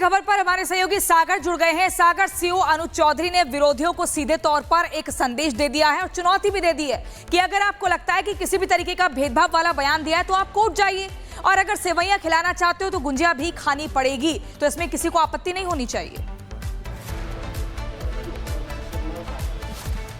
खबर पर हमारे सहयोगी सागर जुड़ गए हैं। सागर सीओ अनुज चौधरी ने विरोधियों को सीधे तौर पर एक संदेश दे दिया है और चुनौती भी दे दी है कि अगर आपको लगता है कि किसी भी तरीके का भेदभाव वाला बयान दिया है तो आप कोर्ट जाइए, और अगर सेवैयां खिलाना चाहते हो तो गुंजिया भी खानी पड़ेगी, तो इसमें किसी को आपत्ति नहीं होनी चाहिए।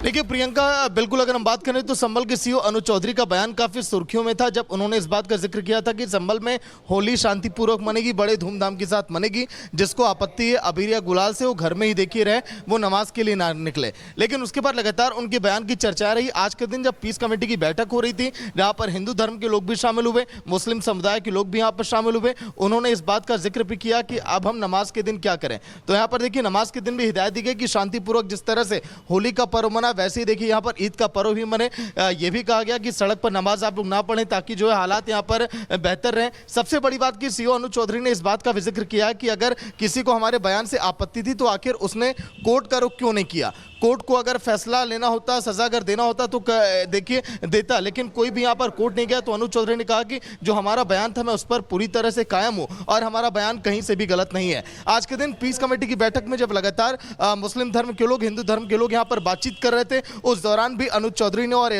देखिए प्रियंका, बिल्कुल अगर हम बात करें तो संभल के सीओ अनुज चौधरी का बयान काफी सुर्खियों में था जब उन्होंने इस बात का जिक्र किया था कि संभल में होली शांतिपूर्वक मनेगी, बड़े धूमधाम के साथ मनेगी। जिसको आपत्ति है अबीर या गुलाल से वो घर में ही देखिए रहे, वो नमाज के लिए ना निकले। लेकिन उसके बाद लगातार उनके बयान की चर्चा रही। आज के दिन जब पीस कमेटी की बैठक हो रही थी, जहाँ पर हिंदू धर्म के लोग भी शामिल हुए, मुस्लिम समुदाय के लोग भी यहाँ पर शामिल हुए, उन्होंने इस बात का जिक्र भी किया कि अब हम नमाज के दिन क्या करें। तो यहाँ पर देखिए नमाज के दिन भी हिदायत दी गई कि शांतिपूर्वक जिस तरह से होली का पर्व मना, वैसे ही देखिए यहाँ ईद का पर्व भी मने। यह भी कहा गया कि सड़क पर नमाज आप लोग ना पढ़ें ताकि जो है हालात यहाँ पर बेहतर रहें। सबसे बड़ी बात कि सीओ अनुज चौधरी ने इस बात का भी जिक्र किया कि अगर किसी को हमारे बयान से आपत्ति थी तो आखिर उसने कोर्ट का रुख क्यों नहीं किया। कोर्ट को अगर फैसला लेना होता, सजा अगर देना होता तो देखिए देता, लेकिन कोई भी यहाँ पर कोर्ट नहीं गया। तो अनुज चौधरी ने कहा कि जो हमारा बयान था मैं उस पर पूरी तरह से कायम हूँ और हमारा बयान कहीं से भी गलत नहीं है। आज के दिन पीस कमेटी की बैठक में जब लगातार मुस्लिम धर्म के लोग, हिंदू धर्म के लोग यहाँ पर बातचीत कर रहे थे, उस दौरान भी अनुज चौधरी ने और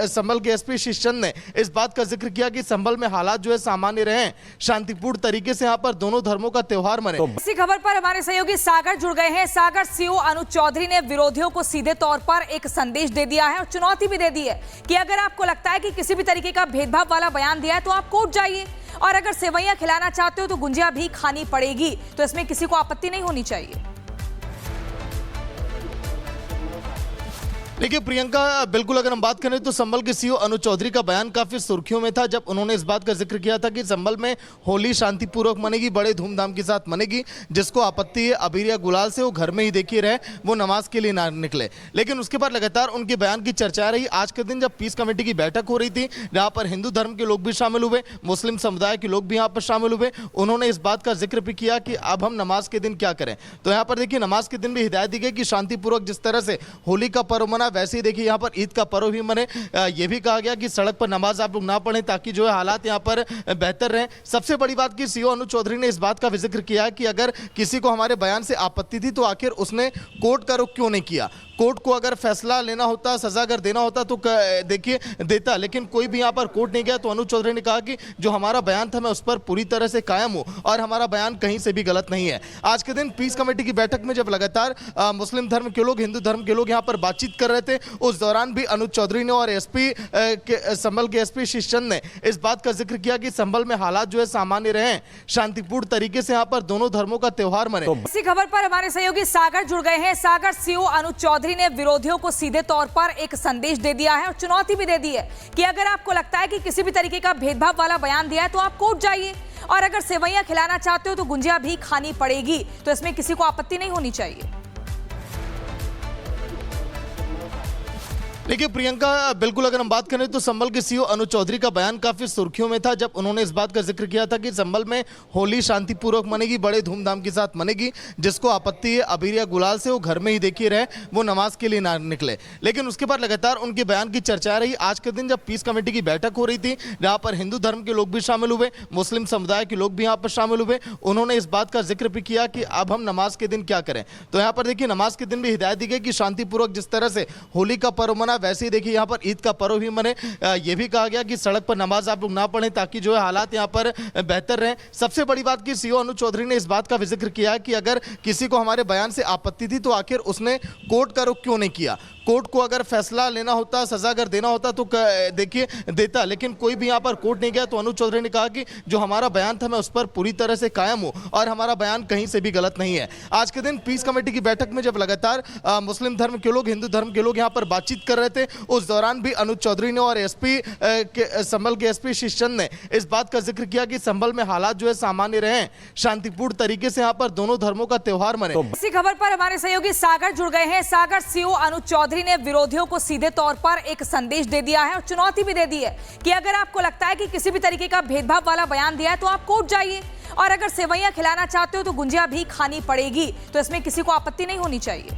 संभल के एसपी शिष्चंद ने इस बात का जिक्र किया कि संभल में हालात जो है सामान्य रहे, शांतिपूर्ण तरीके से यहाँ पर दोनों धर्मों का त्योहार मने। इसी खबर पर हमारे सहयोगी सागर जुड़ गए हैं। सागर सीओ अनुज चौधरी ने विरोधियों को सीधे तौर पर एक संदेश दे दिया है और चुनौती भी दे दी है कि अगर आपको लगता है कि किसी भी तरीके का भेदभाव वाला बयान दिया है तो आप कोर्ट जाइए, और अगर सेवैयां खिलाना चाहते हो तो गुंजिया भी खानी पड़ेगी, तो इसमें किसी को आपत्ति नहीं होनी चाहिए। देखिए प्रियंका, बिल्कुल अगर हम बात करें तो संभल के सीओ अनुज चौधरी का बयान काफी सुर्खियों में था जब उन्होंने इस बात का जिक्र किया था कि संभल में होली शांतिपूर्वक मनेगी, बड़े धूमधाम के साथ मनेगी। जिसको आपत्ति है अबीर या गुलाल से वो घर में ही देखिए रहे, वो नमाज के लिए ना निकले। लेकिन उसके बाद लगातार उनके बयान की चर्चा रही। आज के दिन जब पीस कमेटी की बैठक हो रही थी, जहाँ पर हिंदू धर्म के लोग भी शामिल हुए, मुस्लिम समुदाय के लोग भी यहाँ पर शामिल हुए, उन्होंने इस बात का जिक्र भी किया कि अब हम नमाज के दिन क्या करें। तो यहाँ पर देखिए नमाज के दिन भी हिदायत दी गई कि शांतिपूर्वक जिस तरह से होली का पर्व मना, वैसे ही देखिए यहाँ पर ईद का पर्व भी मने। यह भी कहा गया कि सड़क पर नमाज आप लोग ना पढ़ें ताकि जो है हालात यहाँ पर बेहतर रहें। सबसे बड़ी बात कि सीओ अनुज चौधरी ने इस बात का भी जिक्र किया कि अगर किसी को हमारे बयान से आपत्ति थी तो आखिर उसने कोर्ट का रुख क्यों नहीं किया। कोर्ट को अगर फैसला लेना होता, सजा अगर देना होता तो देखिए देता, लेकिन कोई भी यहाँ पर कोर्ट नहीं गया। तो अनुज चौधरी ने कहा कि जो हमारा बयान था मैं उस पर पूरी तरह से कायम हूँ और हमारा बयान कहीं से भी गलत नहीं है। आज के दिन पीस कमेटी की बैठक में जब लगातार मुस्लिम धर्म के लोग, हिंदू धर्म के लोग यहाँ पर बातचीत कर रहे थे, उस दौरान भी अनुज चौधरी ने और संभल के एसपी शिष्चंद ने इस बात का जिक्र किया कि संभल में हालात जो है सामान्य रहे, शांतिपूर्ण तरीके से यहाँ पर दोनों धर्मों का त्योहार मने। इसी खबर पर हमारे सहयोगी सागर जुड़ गए हैं। सागर सीओ अनुज चौधरी ने विरोधियों को सीधे तौर पर एक संदेश दे दिया है और चुनौती भी दे दी है कि अगर आपको लगता है कि किसी भी तरीके का भेदभाव वाला बयान दिया है तो आप कोर्ट जाइए, और अगर सेवैयां खिलाना चाहते हो तो गुंजिया भी खानी पड़ेगी, तो इसमें किसी को आपत्ति नहीं होनी चाहिए। देखिए प्रियंका, बिल्कुल अगर हम बात करें तो संभल के सीओ अनुज चौधरी का बयान काफी सुर्खियों में था जब उन्होंने इस बात का जिक्र किया था कि संभल में होली शांतिपूर्वक मनेगी, बड़े धूमधाम के साथ मनेगी। जिसको आपत्ति है अबीर या गुलाल से वो घर में ही देखिए रहे, वो नमाज के लिए ना निकले। लेकिन उसके बाद लगातार उनके बयान की चर्चा रही। आज के दिन जब पीस कमेटी की बैठक हो रही थी, जहाँ पर हिंदू धर्म के लोग भी शामिल हुए, मुस्लिम समुदाय के लोग भी यहाँ पर शामिल हुए, उन्होंने इस बात का जिक्र भी किया कि अब हम नमाज के दिन क्या करें। तो यहाँ पर देखिए नमाज के दिन भी हिदायत दी गई कि शांतिपूर्वक जिस तरह से होली का पर्व मना, वैसे ही देखिए यहाँ पर ईद का पर्व भी मने। यह भी कहा गया कि सड़क पर नमाज आप लोग ना पढ़ें ताकि जो है हालात यहाँ पर बेहतर रहें। सबसे बड़ी बात कि सीओ अनुज चौधरी ने इस बात का भी जिक्र किया कि अगर किसी को हमारे बयान से आपत्ति थी तो आखिर उसने कोर्ट का रुख क्यों नहीं किया। कोर्ट को अगर फैसला लेना होता, सजा अगर देना होता तो देखिए देता, लेकिन कोई भी यहाँ पर कोर्ट नहीं गया। तो अनुज चौधरी ने कहा कि जो हमारा बयान था मैं उस पर पूरी तरह से कायम हूँ और हमारा बयान कहीं से भी गलत नहीं है। आज के दिन पीस कमेटी की बैठक में जब लगातार मुस्लिम धर्म के लोग, हिंदू धर्म के लोग यहाँ पर बातचीत कर रहे थे, उस दौरान भी अनुज चौधरी ने और संभल के एसपी शिष्चंद ने इस बात का जिक्र किया कि संभल में हालात जो है सामान्य रहे, शांतिपूर्ण तरीके से यहाँ पर दोनों धर्मों का त्योहार मने। इसी खबर पर हमारे सहयोगी सागर जुड़ गए हैं। सागर सीओ अनुज चौधरी ने विरोधियों को सीधे तौर पर एक संदेश दे दिया है और चुनौती भी दे दी है कि अगर आपको लगता है कि किसी भी तरीके का भेदभाव वाला बयान दिया है तो आप कोर्ट जाइए, और अगर सेवैयां खिलाना चाहते हो तो गुंजिया भी खानी पड़ेगी, तो इसमें किसी को आपत्ति नहीं होनी चाहिए।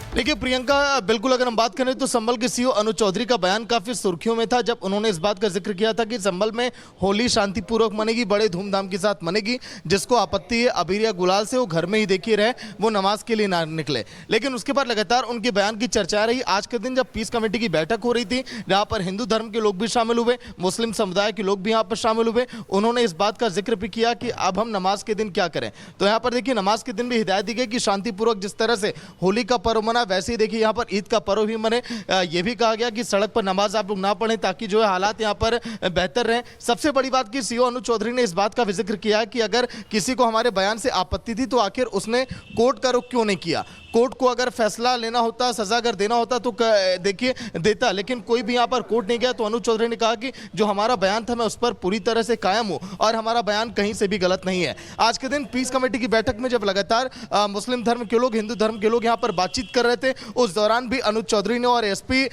देखिए प्रियंका, बिल्कुल अगर हम बात करें तो संभल के सीईओ अनुज चौधरी का बयान काफी सुर्खियों में था जब उन्होंने इस बात का जिक्र किया था कि संभल में होली शांतिपूर्वक मनेगी, बड़े धूमधाम के साथ मनेगी। जिसको आपत्ति है अबीर या गुलाल से वो घर में ही देखिए रहे, वो नमाज के लिए ना निकले। लेकिन उसके बाद लगातार उनके बयान की चर्चा रही। आज के दिन जब पीस कमेटी की बैठक हो रही थी, जहाँ पर हिंदू धर्म के लोग भी शामिल हुए, मुस्लिम समुदाय के लोग भी यहाँ पर शामिल हुए, उन्होंने इस बात का जिक्र भी किया कि अब हम नमाज के दिन क्या करें। तो यहाँ पर देखिए नमाज के दिन भी हिदायत दी गई कि शांतिपूर्वक जिस तरह से होली का पर्व मना, वैसे ही देखिए यहाँ पर ईद का पर्व भी मने। यह भी कहा गया कि सड़क पर नमाज आप लोग ना पढ़ें ताकि जो है हालात यहाँ पर बेहतर रहें। सबसे बड़ी बात की सीईओ अनुज चौधरी ने इस बात का भी जिक्र किया कि अगर किसी को हमारे बयान से आपत्ति थी तो आखिर उसने कोर्ट का रुख क्यों नहीं किया। कोर्ट को अगर फैसला लेना होता, सजा अगर देना होता तो देखिए देता, लेकिन कोई भी यहाँ पर कोर्ट नहीं गया। तो अनुज चौधरी ने कहा कि जो हमारा बयान था मैं उस पर पूरी तरह से कायम हूँ और हमारा बयान कहीं से भी गलत नहीं है। आज के दिन पीस कमेटी की बैठक में जब लगातार मुस्लिम धर्म के लोग, हिंदू धर्म के लोग यहाँ पर बातचीत कर रहे थे, उस दौरान भी अनुज चौधरी ने और एसपी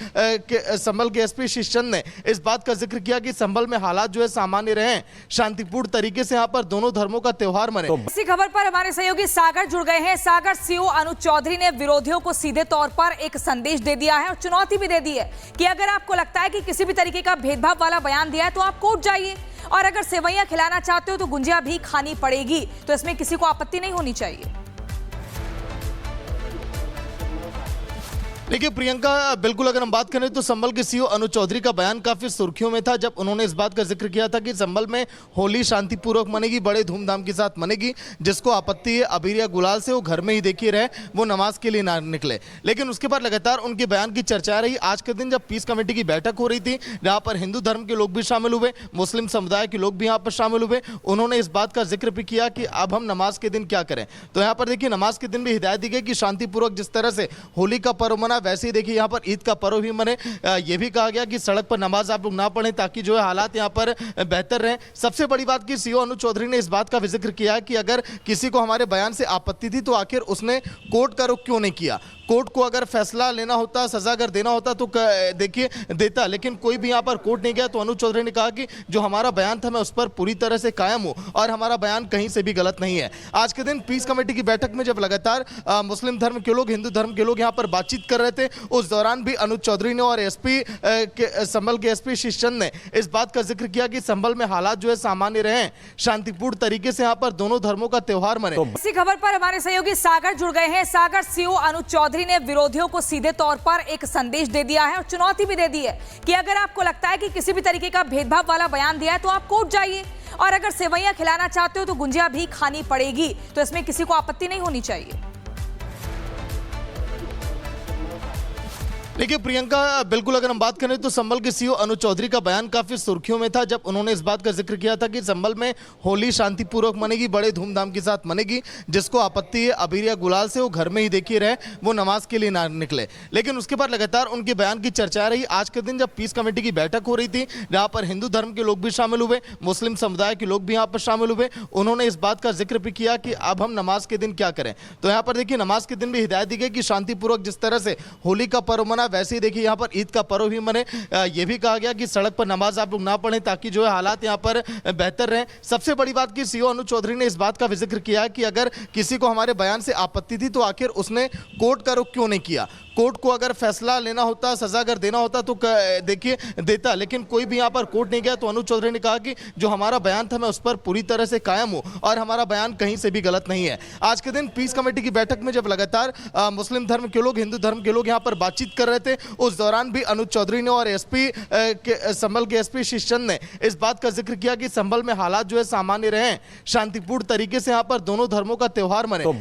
संभल के एसपी शिशचंद ने इस बात का जिक्र किया कि संभल में हालात जो है सामान्य रहे, शांतिपूर्ण तरीके से यहाँ पर दोनों धर्मों का त्योहार मने। इसी खबर पर हमारे सहयोगी सागर जुड़ गए हैं। सागर, सीईओ अनुज चौधरी ने विरोधियों को सीधे तौर पर एक संदेश दे दिया है और चुनौती भी दे दी है कि अगर आपको लगता है कि किसी भी तरीके का भेदभाव वाला बयान दिया है तो आप कोर्ट जाइए, और अगर सेवैयां खिलाना चाहते हो तो गुंजिया भी खानी पड़ेगी। तो इसमें किसी को आपत्ति नहीं होनी चाहिए। देखिए प्रियंका, बिल्कुल अगर हम बात करें तो संभल के सीईओ अनुज चौधरी का बयान काफी सुर्खियों में था जब उन्होंने इस बात का जिक्र किया था कि संभल में होली शांतिपूर्वक मनेगी, बड़े धूमधाम के साथ मनेगी। जिसको आपत्ति है अबीर या गुलाल से वो घर में ही देखिए रहे, वो नमाज के लिए ना निकले। लेकिन उसके बाद लगातार उनके बयान की चर्चा रही। आज के दिन जब पीस कमेटी की बैठक हो रही थी, जहाँ पर हिंदू धर्म के लोग भी शामिल हुए, मुस्लिम समुदाय के लोग भी यहाँ पर शामिल हुए, उन्होंने इस बात का जिक्र भी किया कि अब हम नमाज के दिन क्या करें। तो यहाँ पर देखिए नमाज के दिन भी हिदायत दी गई कि शांतिपूर्वक जिस तरह से होली का पर्व मना, वैसे ही देखिए यहाँ पर ईद का पर्व भी मने। यह भी कहा गया कि सड़क पर नमाज आप लोग ना पढ़ें ताकि जो है हालात यहाँ पर बेहतर रहें। सबसे बड़ी बात की सीईओ अनुज चौधरी ने इस बात का भी जिक्र किया कि अगर किसी को हमारे बयान से आपत्ति थी तो आखिर उसने कोर्ट का रुख क्यों नहीं किया। कोर्ट को अगर फैसला लेना होता, सजा अगर देना होता तो देखिए देता, लेकिन कोई भी यहाँ पर कोर्ट नहीं गया। तो अनुज चौधरी ने कहा कि जो हमारा बयान था मैं उस पर पूरी तरह से कायम हूँ और हमारा बयान कहीं से भी गलत नहीं है। आज के दिन पीस कमेटी की बैठक में जब लगातार मुस्लिम धर्म के लोग, हिंदू धर्म के लोग यहाँ पर बातचीत कर रहे थे, उस दौरान भी अनुज चौधरी ने और एसपी संभल के एसपी शिशचंद ने इस बात का जिक्र किया कि संभल में हालात जो है सामान्य रहे, शांतिपूर्ण तरीके से यहाँ पर दोनों धर्मों का त्योहार मने। इसी खबर पर हमारे सहयोगी सागर जुड़ गए हैं। सागर, सीईओ अनुज चौधरी ने विरोधियों को सीधे तौर पर एक संदेश दे दिया है और चुनौती भी दे दी है कि अगर आपको लगता है कि किसी भी तरीके का भेदभाव वाला बयान दिया है तो आप कोर्ट जाइए, और अगर सेवैयां खिलाना चाहते हो तो गुंजिया भी खानी पड़ेगी। तो इसमें किसी को आपत्ति नहीं होनी चाहिए। देखिए प्रियंका, बिल्कुल अगर हम बात करें तो संभल के सीईओ अनुज चौधरी का बयान काफी सुर्खियों में था जब उन्होंने इस बात का जिक्र किया था कि संभल में होली शांतिपूर्वक मनेगी, बड़े धूमधाम के साथ मनेगी। जिसको आपत्ति है अबीर या गुलाल से वो घर में ही देखिए रहे, वो नमाज के लिए ना निकले। लेकिन उसके बाद लगातार उनके बयान की चर्चा रही। आज के दिन जब पीस कमेटी की बैठक हो रही थी, जहाँ पर हिंदू धर्म के लोग भी शामिल हुए, मुस्लिम समुदाय के लोग भी यहाँ पर शामिल हुए, उन्होंने इस बात का जिक्र भी किया कि अब हम नमाज के दिन क्या करें। तो यहाँ पर देखिए नमाज के दिन भी हिदायत दी गई कि शांतिपूर्वक जिस तरह से होली का पर्व मना, वैसे ही देखिए यहाँ पर ईद का पर्व भी मने। यह भी कहा गया कि सड़क पर नमाज आप लोग ना पढ़ें ताकि जो है हालात यहाँ पर बेहतर रहें। सबसे बड़ी बात की सीईओ अनुज चौधरी ने इस बात का भी जिक्र किया कि अगर किसी को हमारे बयान से आपत्ति थी तो आखिर उसने कोर्ट का रुख क्यों नहीं किया। कोर्ट को अगर फैसला लेना होता, सजा अगर देना होता तो देखिए देता, लेकिन कोई भी यहाँ पर कोर्ट नहीं गया। तो अनुज चौधरी ने कहा कि जो हमारा बयान था मैं उस पर पूरी तरह से कायम हूँ और हमारा बयान कहीं से भी गलत नहीं है। आज के दिन पीस कमेटी की बैठक में जब लगातार मुस्लिम धर्म के लोग, हिंदू धर्म के लोग यहाँ पर बातचीत कर रहे थे, उस दौरान भी अनुज चौधरी ने और एसपी संभल के एसपी शिशचंद ने इस बात का जिक्र किया कि संभल में हालात जो है सामान्य रहे, शांतिपूर्ण तरीके से यहाँ पर दोनों धर्मों का त्योहार मने।